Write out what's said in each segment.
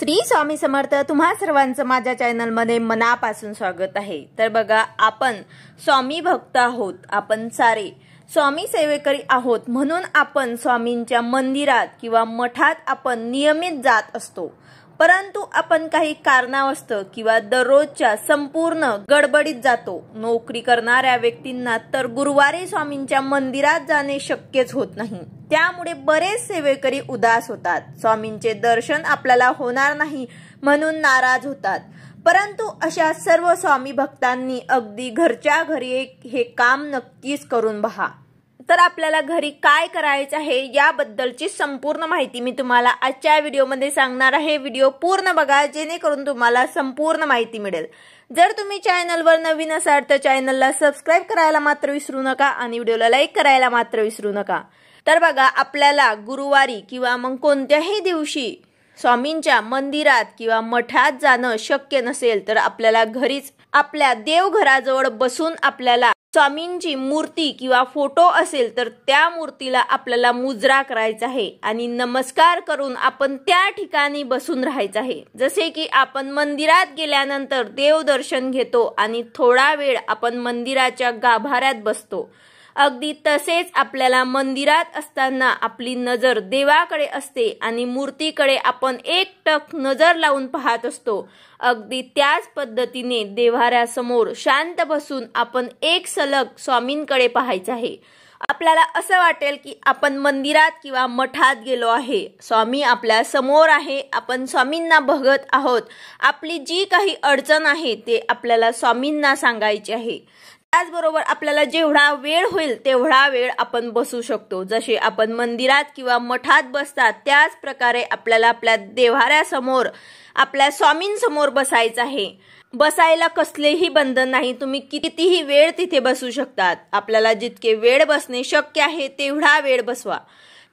श्री स्वामी समर्थ। तुम्हा सर्वांचं माझ्या चॅनलमध्ये मनापासून स्वागत आहे। तर बघा, आपण स्वामी भक्त आहोत, आपण सारे स्वामी सेवेकरी आहोत, म्हणून आपण स्वामींच्या मंदिरात किंवा मठात आपण नियमित जात असतो। परंतु आपण काही कारणावस्तव किंवा दररोजच्या संपूर्ण गडबडीत जातो। नोकरी करणाऱ्या व्यक्तींना तर गुरुवारी स्वामींच्या मंदिरात जाणे शक्यच होत नाही। त्यामुळे बरेच सेवेकरी उदास होतात, स्वामींचे दर्शन आपल्याला होणार नाही म्हणून नाराज होतात। परंतु अशा सर्व स्वामी भक्तांनी अगदी घरच्या घरी हे काम नक्कीच करून पहा। तर आपल्याला घरी काय करायचं आहे याबद्दलची संपूर्ण माहिती मी तुम्हाला आजच्या व्हिडिओमध्ये सांगणार आहे। व्हिडिओ पूर्ण बघा, जेणेकरून तुम्हाला संपूर्ण माहिती मिळेल। जर तुम्ही चॅनलवर नवीन असाल तर चॅनलला सबस्क्राइब करायला मात्र विसरू नका आणि व्हिडिओला लाईक करायला मात्र विसरू नका। तर बघा, आपल्याला गुरुवारी किंवा मग कोणत्याही दिवशी स्वामींच्या मंदिरात किंवा मठात जाणं शक्य नसेल तर आपल्याला घरीच आपल्या देवघराजवळ बसून आपल्याला स्वामींची मूर्ती किंवा फोटो असेल तर त्या मूर्तीला आपल्याला मुजरा करायचा आहे आणि नमस्कार करून आपण त्या ठिकाणी बसून राहायचं आहे। जसे की आपण मंदिरात गेल्यानंतर देवदर्शन घेतो आणि थोडा वेळ आपण मंदिराच्या गाभाऱ्यात बसतो, अगदी तसेच आपल्याला मंदिरात असताना आपली नजर देवाकडे असते आणि मूर्तीकडे आपण एकटक नजर लावून पाहत असतो। अगदी त्याच पद्धतीने देव्हाऱ्यासमोर शांत बसून आपण एक सलग स्वामींकडे पाहायचे आहे। आपल्याला असं वाटेल की आपण मंदिरात किंवा मठात गेलो आहे, स्वामी आपल्या समोर आहे, आपण स्वामींना बघत आहोत। आपली जी काही अडचण आहे ते आपल्याला स्वामींना सांगायची आहे। त्याचबरोबर आपल्याला जेवढा वेळ होईल तेवढा वेळ आपण बसू शकतो। जसे आपण मंदिरात किंवा मठात बसतात त्याच प्रकारे आपल्याला आपल्या देव्हाऱ्यासमोर आपल्या स्वामींसमोर बसायचं आहे। बसायला कसलेही बंधन नाही, तुम्ही कितीही वेळ तिथे बसू शकतात। आपल्याला जितके वेळ बसणे शक्य आहे तेवढा वेळ बसवा।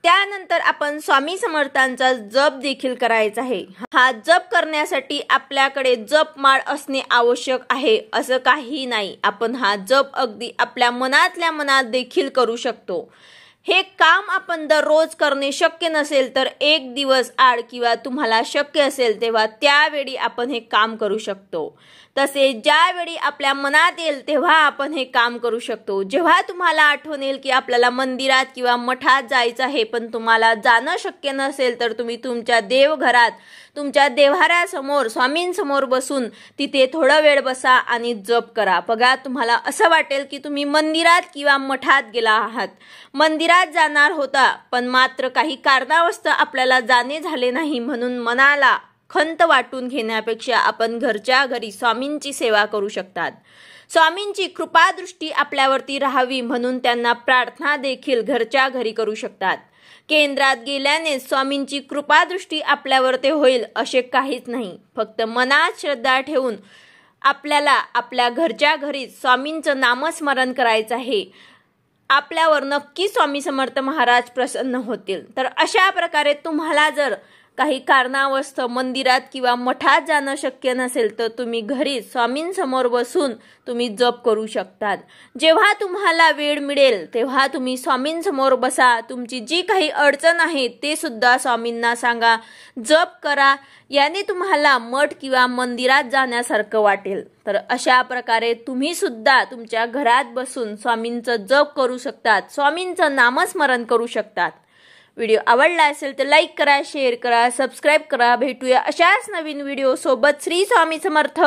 त्यानंतर आपण स्वामी समर्थांचा जप देखील करायचा आहे। हा जप करण्यासाठी आपल्याकडे जपमाळ असणे आवश्यक आहे असं काही नाही। आपण हा जप अगदी आपल्या मनातल्या मनात देखील करू शकतो। हे काम आपण दररोज करणे शक्य नसेल तर एक दिवस आड किंवा तुम्हाला शक्य असेल तेव्हा त्यावेळी आपण हे काम करू शकतो। तसे ज्यावेळी आपल्या मनात येईल तेव्हा आपण हे काम करू शकतो। जेव्हा तुम्हाला आठवण येईल की आपल्याला मंदिरात किंवा मठात जायचं आहे पण तुम्हाला जाणं शक्य नसेल तर तुम्ही तुमच्या देवघरात तुमच्या देव्हाऱ्यासमोर स्वामींसमोर बसून तिथे थोडा वेळ बसा आणि जप करा। बघा, तुम्हाला असं वाटेल की तुम्ही मंदिरात किंवा मठात गेला आहात, मंदिरात जाणार होता पण मात्र काही कारणावस्तव आपल्याला जाणे झाले नाही, म्हणून मनाला खंत वाटून घेण्यापेक्षा आपण घरच्या घरी स्वामींची सेवा करू शकतात। स्वामींची कृपादृष्टी आपल्यावरती राहावी म्हणून त्यांना प्रार्थना देखील घरच्या घरी करू शकतात। केंद्रात गेल्याने स्वामींची कृपादृष्टी आपल्यावरती होईल असे काहीच नाही। फक्त मनात श्रद्धा ठेवून आपल्याला आपल्या घरच्या घरी स्वामींचं नामस्मरण करायचं आहे। आपल्यावर नक्की स्वामी समर्थ महाराज प्रसन्न होतील। तर अशा प्रकारे तुम्हाला जर काही कारणावस्तव मंदिरात किंवा मठात जाणं शक्य नसेल तर तुम्ही घरी स्वामींसमोर बसून तुम्ही जप करू शकतात। जेव्हा तुम्हाला वेळ मिळेल तेव्हा तुम्ही स्वामींसमोर बसा, तुमची जी काही अडचण आहे ते सुद्धा स्वामींना सांगा, जप करा। याने तुम्हाला मठ किंवा मंदिरात जाण्यासारखं वाटेल। तर अशा प्रकारे तुम्ही सुद्धा तुमच्या घरात बसून स्वामींचं जप करू शकतात, स्वामींचं नामस्मरण करू शकतात। व्हिडिओ आवडला असेल तर लाईक करा, शेअर करा, सबस्क्राइब करा। भेटूया अशाच नवीन व्हिडिओ सोबत। श्री स्वामी समर्थ।